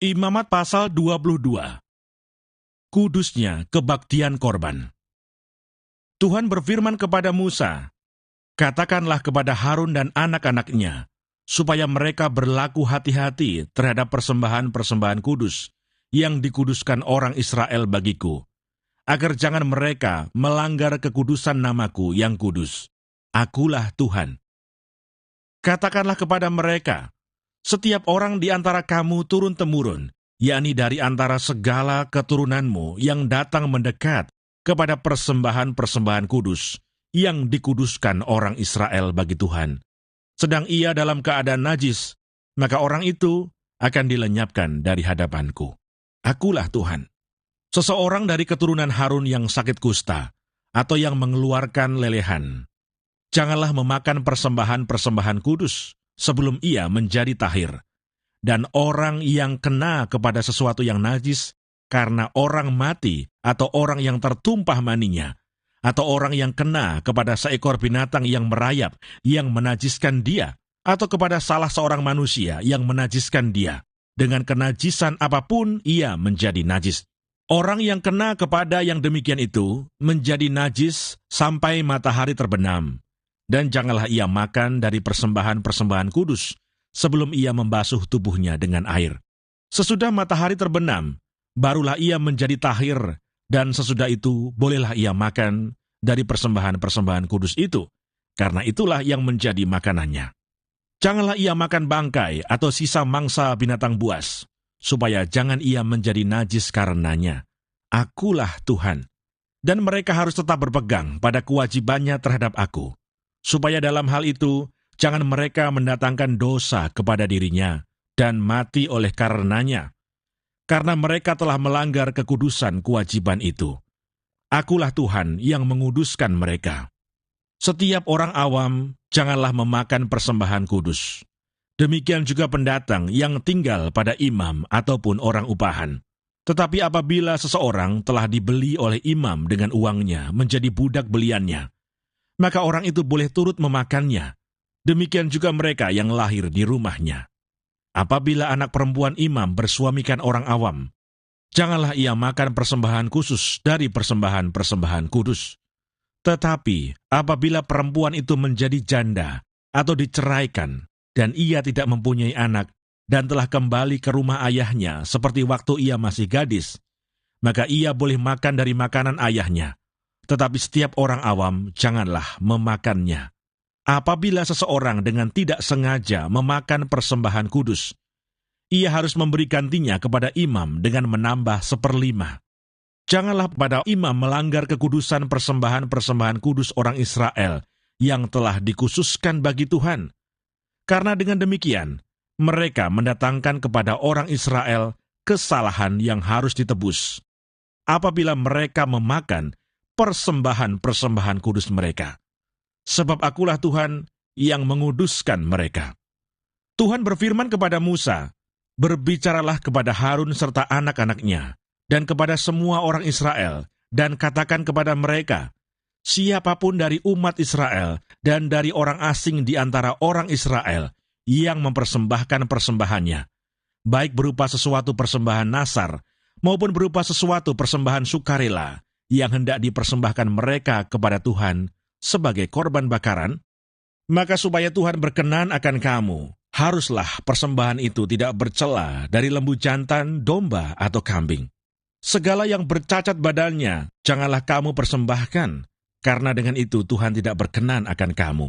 Imamat pasal 22. Kudusnya kebaktian korban. Tuhan berfirman kepada Musa, "Katakanlah kepada Harun dan anak-anaknya, supaya mereka berlaku hati-hati terhadap persembahan-persembahan kudus yang dikuduskan orang Israel bagiku, agar jangan mereka melanggar kekudusan namaku yang kudus. Akulah Tuhan. Katakanlah kepada mereka, setiap orang di antara kamu turun-temurun, yakni dari antara segala keturunanmu yang datang mendekat kepada persembahan-persembahan kudus yang dikuduskan orang Israel bagi Tuhan, sedang ia dalam keadaan najis, maka orang itu akan dilenyapkan dari hadapanku. Akulah Tuhan. Seseorang dari keturunan Harun yang sakit kusta, atau yang mengeluarkan lelehan, janganlah memakan persembahan-persembahan kudus sebelum ia menjadi tahir. Dan orang yang kena kepada sesuatu yang najis, karena orang mati, atau orang yang tertumpah maninya, atau orang yang kena kepada seekor binatang yang merayap, yang menajiskan dia, atau kepada salah seorang manusia yang menajiskan dia, dengan kenajisan apapun ia menjadi najis. Orang yang kena kepada yang demikian itu menjadi najis sampai matahari terbenam, dan janganlah ia makan dari persembahan-persembahan kudus sebelum ia membasuh tubuhnya dengan air. Sesudah matahari terbenam, barulah ia menjadi tahir, dan sesudah itu bolehlah ia makan dari persembahan-persembahan kudus itu, karena itulah yang menjadi makanannya. Janganlah ia makan bangkai atau sisa mangsa binatang buas, supaya jangan ia menjadi najis karenanya. Akulah Tuhan. Dan mereka harus tetap berpegang pada kewajibannya terhadap aku, supaya dalam hal itu jangan mereka mendatangkan dosa kepada dirinya dan mati oleh karenanya, karena mereka telah melanggar kekudusan kewajiban itu. Akulah Tuhan yang menguduskan mereka. Setiap orang awam janganlah memakan persembahan kudus. Demikian juga pendatang yang tinggal pada imam ataupun orang upahan. Tetapi apabila seseorang telah dibeli oleh imam dengan uangnya menjadi budak beliannya, maka orang itu boleh turut memakannya. Demikian juga mereka yang lahir di rumahnya. Apabila anak perempuan imam bersuamikan orang awam, janganlah ia makan persembahan khusus dari persembahan-persembahan kudus. Tetapi apabila perempuan itu menjadi janda atau diceraikan, dan ia tidak mempunyai anak, dan telah kembali ke rumah ayahnya seperti waktu ia masih gadis, maka ia boleh makan dari makanan ayahnya. Tetapi setiap orang awam janganlah memakannya. Apabila seseorang dengan tidak sengaja memakan persembahan kudus, ia harus memberi gantinya kepada imam dengan menambah 1/5. Janganlah pada imam melanggar kekudusan persembahan-persembahan kudus orang Israel yang telah dikhususkan bagi Tuhan. Karena dengan demikian, mereka mendatangkan kepada orang Israel kesalahan yang harus ditebus, apabila mereka memakan persembahan-persembahan kudus mereka. Sebab akulah Tuhan yang menguduskan mereka. Tuhan berfirman kepada Musa, "Berbicaralah kepada Harun serta anak-anaknya, dan kepada semua orang Israel, dan katakan kepada mereka, siapapun dari umat Israel dan dari orang asing di antara orang Israel yang mempersembahkan persembahannya, baik berupa sesuatu persembahan nasar, maupun berupa sesuatu persembahan sukarela yang hendak dipersembahkan mereka kepada Tuhan sebagai korban bakaran, maka supaya Tuhan berkenan akan kamu, haruslah persembahan itu tidak bercela dari lembu jantan, domba, atau kambing. Segala yang bercacat badannya, janganlah kamu persembahkan, karena dengan itu Tuhan tidak berkenan akan kamu.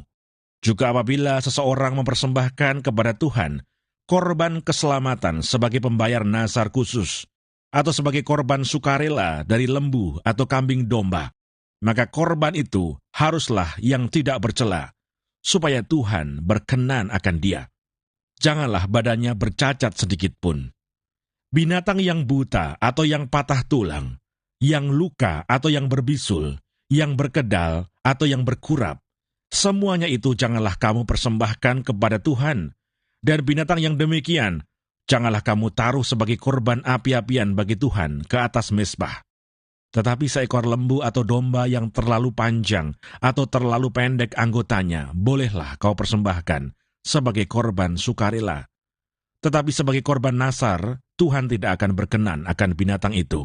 Juga apabila seseorang mempersembahkan kepada Tuhan korban keselamatan sebagai pembayar nazar khusus, atau sebagai korban sukarela dari lembu atau kambing domba, maka korban itu haruslah yang tidak bercela, supaya Tuhan berkenan akan dia. Janganlah badannya bercacat sedikit pun. Binatang yang buta atau yang patah tulang, yang luka atau yang berbisul, yang berkedal atau yang berkurap, semuanya itu janganlah kamu persembahkan kepada Tuhan. Dan binatang yang demikian, janganlah kamu taruh sebagai korban api-apian bagi Tuhan ke atas mezbah. Tetapi seekor lembu atau domba yang terlalu panjang atau terlalu pendek anggotanya, bolehlah kau persembahkan sebagai korban sukarela. Tetapi sebagai korban nasar, Tuhan tidak akan berkenan akan binatang itu.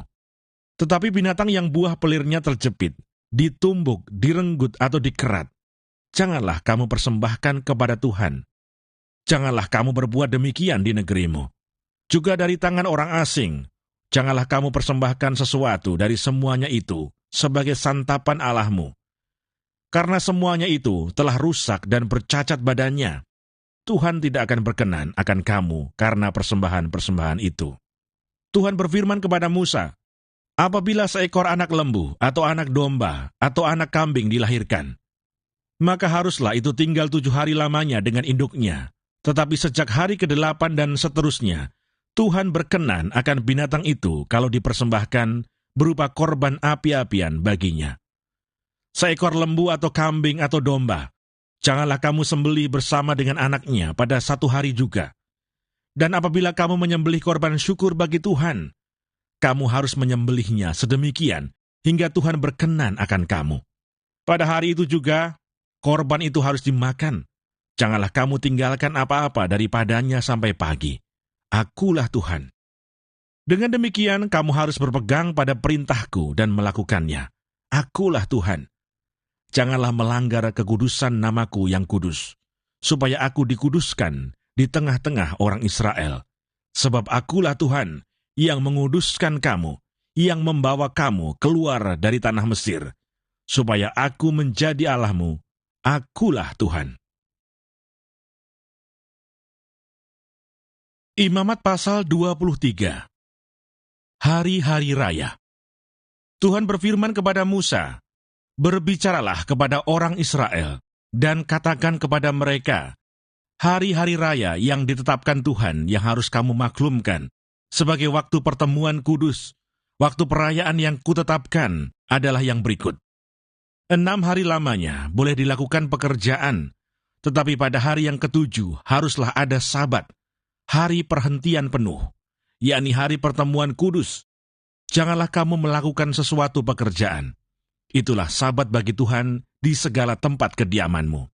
Tetapi binatang yang buah pelirnya terjepit, ditumbuk, direnggut atau dikerat, janganlah kamu persembahkan kepada Tuhan. Janganlah kamu berbuat demikian di negerimu. Juga dari tangan orang asing, janganlah kamu persembahkan sesuatu dari semuanya itu sebagai santapan Allahmu. Karena semuanya itu telah rusak dan bercacat badannya, Tuhan tidak akan berkenan akan kamu karena persembahan-persembahan itu. Tuhan berfirman kepada Musa, apabila seekor anak lembu atau anak domba atau anak kambing dilahirkan, maka haruslah itu tinggal 7 hari lamanya dengan induknya. Tetapi sejak hari ke-8 dan seterusnya, Tuhan berkenan akan binatang itu kalau dipersembahkan berupa korban api-apian baginya. Seekor lembu atau kambing atau domba, janganlah kamu sembelih bersama dengan anaknya pada 1 hari juga. Dan apabila kamu menyembelih korban syukur bagi Tuhan, kamu harus menyembelihnya sedemikian hingga Tuhan berkenan akan kamu. Pada hari itu juga, korban itu harus dimakan. Janganlah kamu tinggalkan apa-apa daripadanya sampai pagi. Akulah Tuhan. Dengan demikian, kamu harus berpegang pada perintahku dan melakukannya. Akulah Tuhan. Janganlah melanggar kekudusan namaku yang kudus, supaya aku dikuduskan di tengah-tengah orang Israel. Sebab akulah Tuhan yang menguduskan kamu, yang membawa kamu keluar dari tanah Mesir, supaya aku menjadi Allahmu. Akulah Tuhan. Imamat pasal 23. Hari-hari Raya. Tuhan berfirman kepada Musa, berbicaralah kepada orang Israel, dan katakan kepada mereka, hari-hari raya yang ditetapkan Tuhan yang harus kamu maklumkan, sebagai waktu pertemuan kudus, waktu perayaan yang kutetapkan adalah yang berikut. 6 hari lamanya boleh dilakukan pekerjaan, tetapi pada hari yang ke-7 haruslah ada Sabat, hari perhentian penuh, yakni hari pertemuan kudus. Janganlah kamu melakukan sesuatu pekerjaan. Itulah Sabat bagi Tuhan di segala tempat kediamanmu.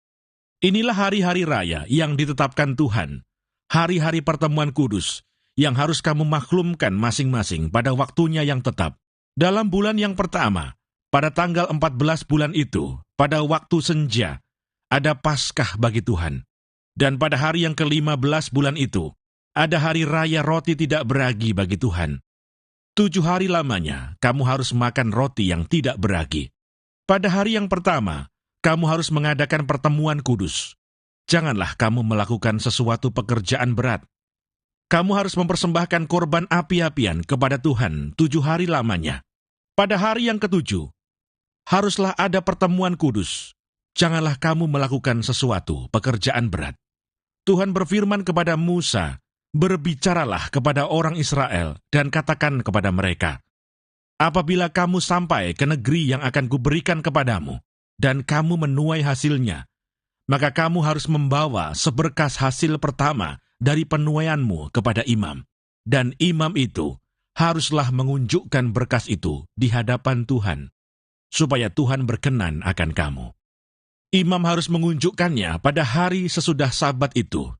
Inilah hari-hari raya yang ditetapkan Tuhan, hari-hari pertemuan kudus, yang harus kamu maklumkan masing-masing pada waktunya yang tetap. Dalam bulan yang pertama, pada tanggal 14 bulan itu, pada waktu senja, ada Paskah bagi Tuhan. Dan pada hari yang ke-15 bulan itu, ada hari raya roti tidak beragi bagi Tuhan. 7 hari lamanya, kamu harus makan roti yang tidak beragi. Pada hari yang pertama, kamu harus mengadakan pertemuan kudus. Janganlah kamu melakukan sesuatu pekerjaan berat. Kamu harus mempersembahkan korban api-apian kepada Tuhan 7 hari lamanya. Pada hari yang ke-7, haruslah ada pertemuan kudus. Janganlah kamu melakukan sesuatu pekerjaan berat. Tuhan berfirman kepada Musa, berbicaralah kepada orang Israel dan katakan kepada mereka, apabila kamu sampai ke negeri yang akan kuberikan kepadamu, dan kamu menuai hasilnya, maka kamu harus membawa seberkas hasil pertama dari penuaianmu kepada imam, dan imam itu haruslah mengunjukkan berkas itu di hadapan Tuhan, supaya Tuhan berkenan akan kamu. Imam harus mengunjukkannya pada hari sesudah Sabat itu.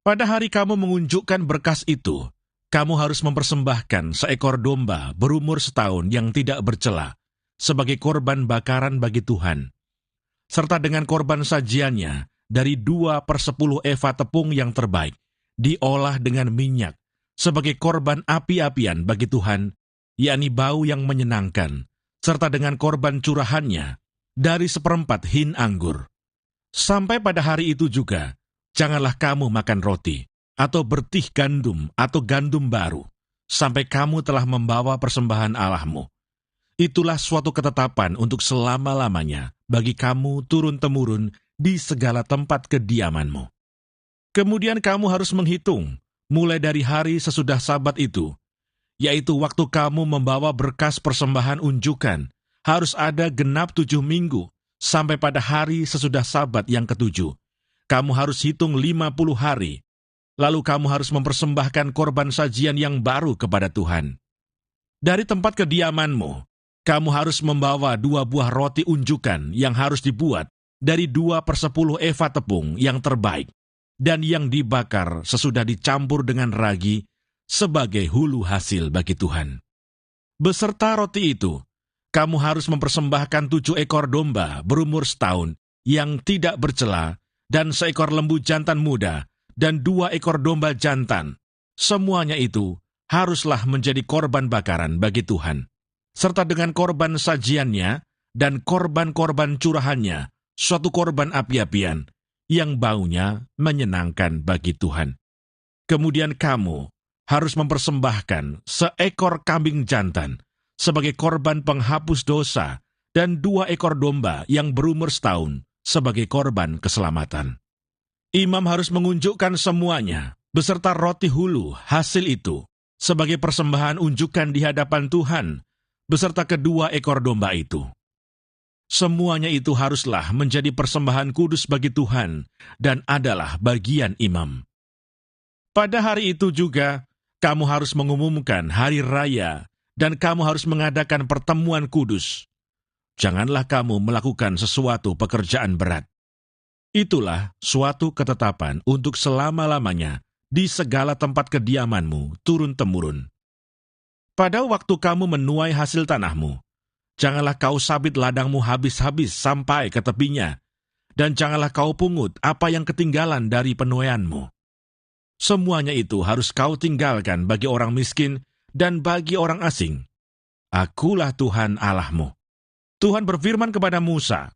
Pada hari kamu mengunjukkan berkas itu, kamu harus mempersembahkan seekor domba berumur 1 tahun yang tidak bercela, sebagai korban bakaran bagi Tuhan, serta dengan korban sajiannya dari 2/10 eva tepung yang terbaik, diolah dengan minyak, sebagai korban api-apian bagi Tuhan, yakni bau yang menyenangkan, serta dengan korban curahannya dari 1/4 hin anggur. Sampai pada hari itu juga, janganlah kamu makan roti, atau bertih gandum, atau gandum baru, sampai kamu telah membawa persembahan Allahmu. Itulah suatu ketetapan untuk selama-lamanya bagi kamu turun-temurun di segala tempat kediamanmu. Kemudian kamu harus menghitung, mulai dari hari sesudah Sabat itu, yaitu waktu kamu membawa berkas persembahan unjukan, harus ada genap 7 minggu, sampai pada hari sesudah Sabat yang ke-7. Kamu harus hitung 50 hari, lalu kamu harus mempersembahkan korban sajian yang baru kepada Tuhan. Dari tempat kediamanmu, kamu harus membawa 2 buah roti unjukan yang harus dibuat dari 2/10 eva tepung yang terbaik, dan yang dibakar sesudah dicampur dengan ragi, sebagai hulu hasil bagi Tuhan. Beserta roti itu, kamu harus mempersembahkan 7 ekor domba berumur setahun yang tidak bercela, dan seekor lembu jantan muda, dan 2 ekor domba jantan. Semuanya itu haruslah menjadi korban bakaran bagi Tuhan, serta dengan korban sajiannya dan korban-korban curahannya, suatu korban api-apian yang baunya menyenangkan bagi Tuhan. Kemudian kamu harus mempersembahkan seekor kambing jantan sebagai korban penghapus dosa dan 2 ekor domba yang berumur setahun sebagai korban keselamatan. Imam harus mengunjukkan semuanya beserta roti hulu hasil itu sebagai persembahan unjukan di hadapan Tuhan beserta kedua ekor domba itu. Semuanya itu haruslah menjadi persembahan kudus bagi Tuhan dan adalah bagian imam. Pada hari itu juga, kamu harus mengumumkan hari raya dan kamu harus mengadakan pertemuan kudus. Janganlah kamu melakukan sesuatu pekerjaan berat. Itulah suatu ketetapan untuk selama-lamanya di segala tempat kediamanmu turun-temurun. Pada waktu kamu menuai hasil tanahmu, janganlah kau sabit ladangmu habis-habis sampai ke tepinya, dan janganlah kau pungut apa yang ketinggalan dari penuaianmu. Semuanya itu harus kau tinggalkan bagi orang miskin dan bagi orang asing. Akulah Tuhan Allahmu. Tuhan berfirman kepada Musa,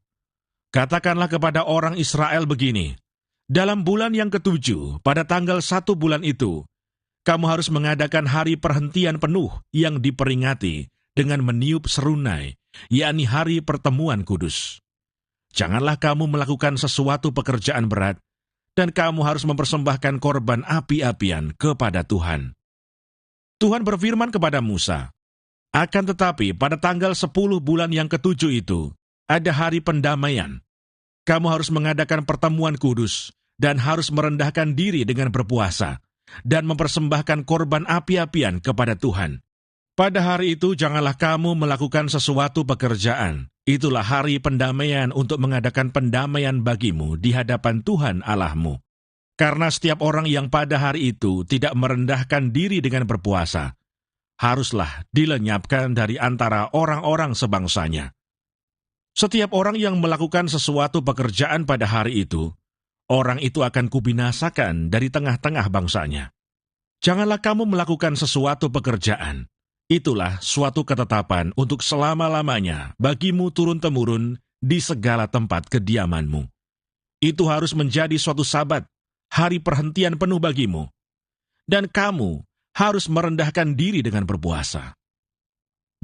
katakanlah kepada orang Israel begini, dalam bulan yang ke-7, pada tanggal 1 bulan itu, kamu harus mengadakan hari perhentian penuh yang diperingati dengan meniup serunai, yakni hari pertemuan kudus. Janganlah kamu melakukan sesuatu pekerjaan berat, dan kamu harus mempersembahkan korban api-apian kepada Tuhan. Tuhan berfirman kepada Musa, akan tetapi pada tanggal 10 bulan yang ke-7 itu, ada hari pendamaian. Kamu harus mengadakan pertemuan kudus, dan harus merendahkan diri dengan berpuasa, dan mempersembahkan korban api-apian kepada Tuhan. Pada hari itu janganlah kamu melakukan sesuatu pekerjaan. Itulah hari pendamaian untuk mengadakan pendamaian bagimu di hadapan Tuhan Allahmu. Karena setiap orang yang pada hari itu tidak merendahkan diri dengan berpuasa, haruslah dilenyapkan dari antara orang-orang sebangsanya. Setiap orang yang melakukan sesuatu pekerjaan pada hari itu, orang itu akan kubinasakan dari tengah-tengah bangsanya. Janganlah kamu melakukan sesuatu pekerjaan. Itulah suatu ketetapan untuk selama-lamanya bagimu turun-temurun di segala tempat kediamanmu. Itu harus menjadi suatu sabat, hari perhentian penuh bagimu. Dan kamu harus merendahkan diri dengan berpuasa.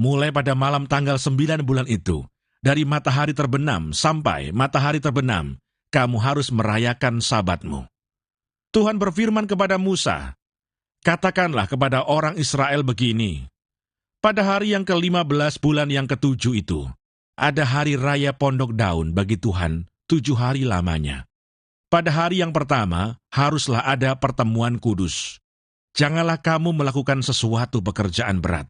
Mulai pada malam tanggal 9 bulan itu, dari matahari terbenam sampai matahari terbenam, kamu harus merayakan sabatmu. Tuhan berfirman kepada Musa, katakanlah kepada orang Israel begini, pada hari yang ke-15 bulan yang ke-7 itu, ada hari raya pondok daun bagi Tuhan 7 hari lamanya. Pada hari yang pertama, haruslah ada pertemuan kudus. Janganlah kamu melakukan sesuatu pekerjaan berat.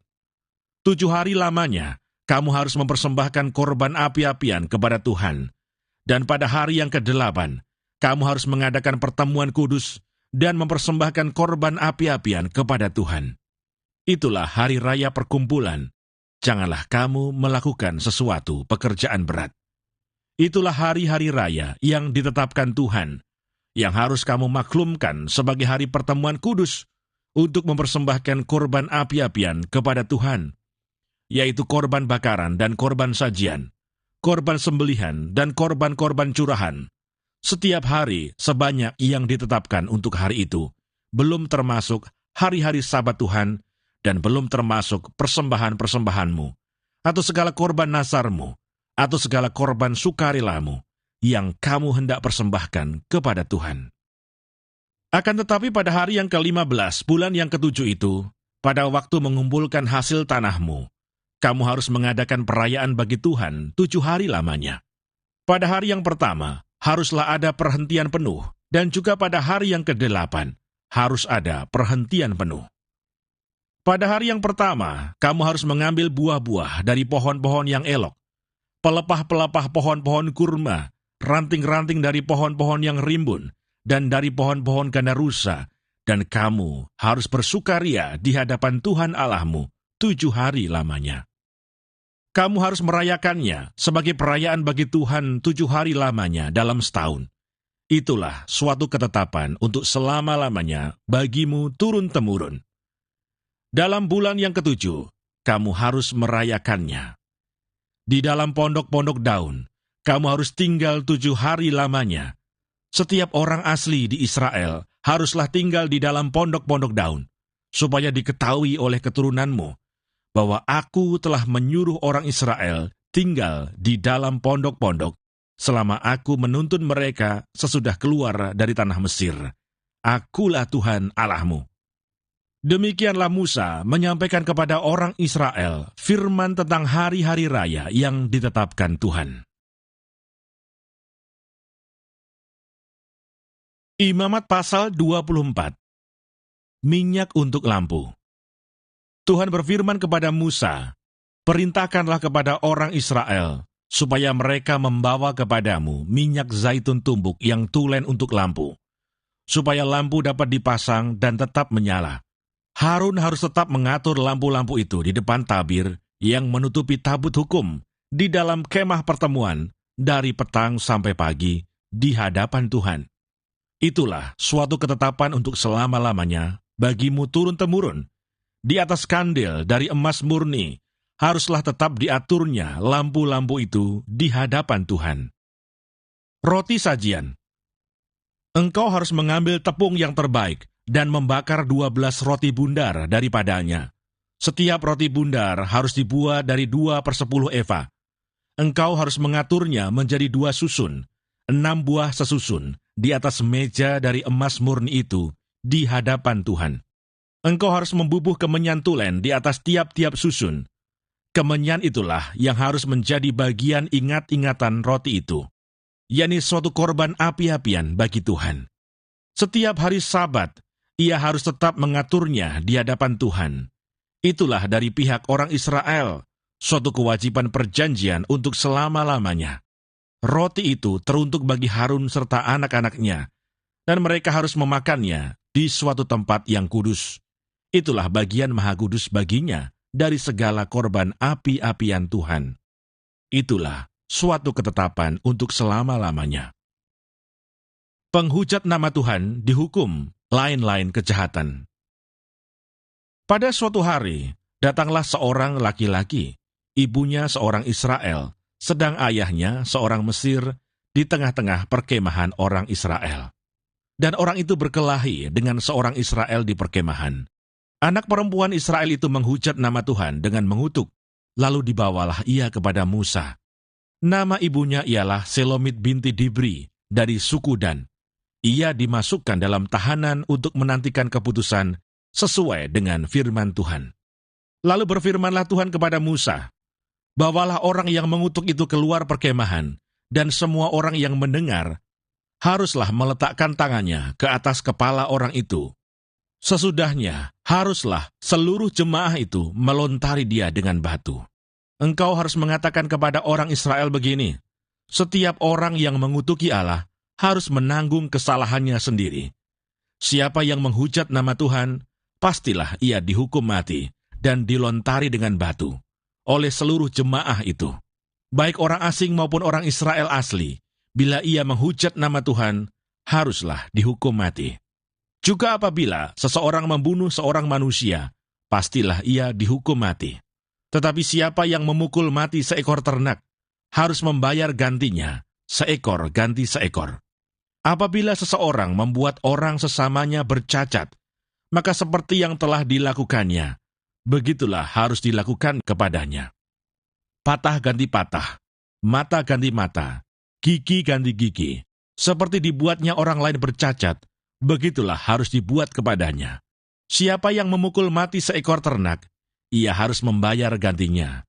7 hari lamanya, kamu harus mempersembahkan korban api-apian kepada Tuhan. Dan pada hari yang ke-8, kamu harus mengadakan pertemuan kudus dan mempersembahkan korban api-apian kepada Tuhan. Itulah hari raya perkumpulan. Janganlah kamu melakukan sesuatu pekerjaan berat. Itulah hari-hari raya yang ditetapkan Tuhan, yang harus kamu maklumkan sebagai hari pertemuan kudus untuk mempersembahkan korban api-apian kepada Tuhan, yaitu korban bakaran dan korban sajian, korban sembelihan dan korban-korban curahan, setiap hari sebanyak yang ditetapkan untuk hari itu, belum termasuk hari-hari Sabat Tuhan, dan belum termasuk persembahan-persembahanmu, atau segala korban nasarmu, atau segala korban sukarelamu, yang kamu hendak persembahkan kepada Tuhan. Akan tetapi pada hari yang ke-15, bulan yang ke-7 itu, pada waktu mengumpulkan hasil tanahmu, kamu harus mengadakan perayaan bagi Tuhan 7 hari lamanya. Pada hari yang pertama, haruslah ada perhentian penuh, dan juga pada hari yang ke-8, harus ada perhentian penuh. Pada hari yang pertama, kamu harus mengambil buah-buah dari pohon-pohon yang elok, pelepah-pelepah pohon-pohon kurma, ranting-ranting dari pohon-pohon yang rimbun, dan dari pohon-pohon gandarusa, dan kamu harus bersukaria di hadapan Tuhan Allahmu 7 hari lamanya. Kamu harus merayakannya sebagai perayaan bagi Tuhan 7 hari lamanya dalam setahun. Itulah suatu ketetapan untuk selama-lamanya bagimu turun-temurun. Dalam bulan yang ke-7, kamu harus merayakannya. Di dalam pondok-pondok daun, kamu harus tinggal 7 hari lamanya. Setiap orang asli di Israel haruslah tinggal di dalam pondok-pondok daun, supaya diketahui oleh keturunanmu bahwa aku telah menyuruh orang Israel tinggal di dalam pondok-pondok selama aku menuntun mereka sesudah keluar dari tanah Mesir. Akulah Tuhan Allahmu. Demikianlah Musa menyampaikan kepada orang Israel firman tentang hari-hari raya yang ditetapkan Tuhan. Imamat pasal 24. Minyak untuk lampu. Tuhan berfirman kepada Musa, "Perintahkanlah kepada orang Israel, supaya mereka membawa kepadamu minyak zaitun tumbuk yang tulen untuk lampu, supaya lampu dapat dipasang dan tetap menyala. Harun harus tetap mengatur lampu-lampu itu di depan tabir yang menutupi tabut hukum di dalam kemah pertemuan dari petang sampai pagi di hadapan Tuhan. Itulah suatu ketetapan untuk selama-lamanya bagimu turun-temurun. Di atas kandil dari emas murni haruslah tetap diaturnya lampu-lampu itu di hadapan Tuhan. Roti sajian. Engkau harus mengambil tepung yang terbaik dan membakar 12 roti bundar daripadanya. Setiap roti bundar harus dibuat dari 2/10 eva. Engkau harus mengaturnya menjadi 2 susun, 6 buah sesusun, di atas meja dari emas murni itu, di hadapan Tuhan. Engkau harus membubuh kemenyan tulen di atas tiap-tiap susun. Kemenyan itulah yang harus menjadi bagian ingat-ingatan roti itu, yakni suatu korban api-apian bagi Tuhan. Setiap hari Sabat, ia harus tetap mengaturnya di hadapan Tuhan. Itulah dari pihak orang Israel, suatu kewajiban perjanjian untuk selama-lamanya. Roti itu teruntuk bagi Harun serta anak-anaknya, dan mereka harus memakannya di suatu tempat yang kudus. Itulah bagian maha kudus baginya dari segala korban api-apian Tuhan. Itulah suatu ketetapan untuk selama-lamanya. Penghujat nama Tuhan dihukum lain-lain kejahatan. Pada suatu hari, datanglah seorang laki-laki, ibunya seorang Israel, sedang ayahnya seorang Mesir di tengah-tengah perkemahan orang Israel. Dan orang itu berkelahi dengan seorang Israel di perkemahan. Anak perempuan Israel itu menghujat nama Tuhan dengan mengutuk, lalu dibawalah ia kepada Musa. Nama ibunya ialah Selomit binti Dibri dari suku Dan. Ia dimasukkan dalam tahanan untuk menantikan keputusan sesuai dengan firman Tuhan. Lalu berfirmanlah Tuhan kepada Musa, "Bawalah orang yang mengutuk itu keluar perkemahan, dan semua orang yang mendengar haruslah meletakkan tangannya ke atas kepala orang itu. Sesudahnya, haruslah seluruh jemaah itu melontari dia dengan batu. Engkau harus mengatakan kepada orang Israel begini, setiap orang yang mengutuki Allah harus menanggung kesalahannya sendiri. Siapa yang menghujat nama Tuhan, pastilah ia dihukum mati dan dilontari dengan batu oleh seluruh jemaah itu. Baik orang asing maupun orang Israel asli, bila ia menghujat nama Tuhan, haruslah dihukum mati. Juga apabila seseorang membunuh seorang manusia, pastilah ia dihukum mati. Tetapi siapa yang memukul mati seekor ternak, harus membayar gantinya, seekor ganti seekor. Apabila seseorang membuat orang sesamanya bercacat, maka seperti yang telah dilakukannya, begitulah harus dilakukan kepadanya. Patah ganti patah, mata ganti mata, gigi ganti gigi. Seperti dibuatnya orang lain bercacat, begitulah harus dibuat kepadanya. Siapa yang memukul mati seekor ternak, ia harus membayar gantinya.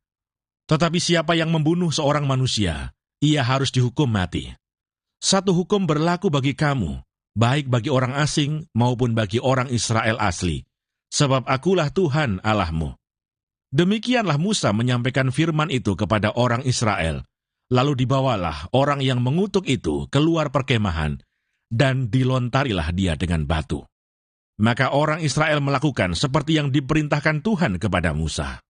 Tetapi siapa yang membunuh seorang manusia, ia harus dihukum mati. Satu hukum berlaku bagi kamu, baik bagi orang asing maupun bagi orang Israel asli, sebab akulah Tuhan Allahmu." Demikianlah Musa menyampaikan firman itu kepada orang Israel. Lalu dibawalah orang yang mengutuk itu keluar perkemahan, dan dilontarilah dia dengan batu. Maka orang Israel melakukan seperti yang diperintahkan Tuhan kepada Musa.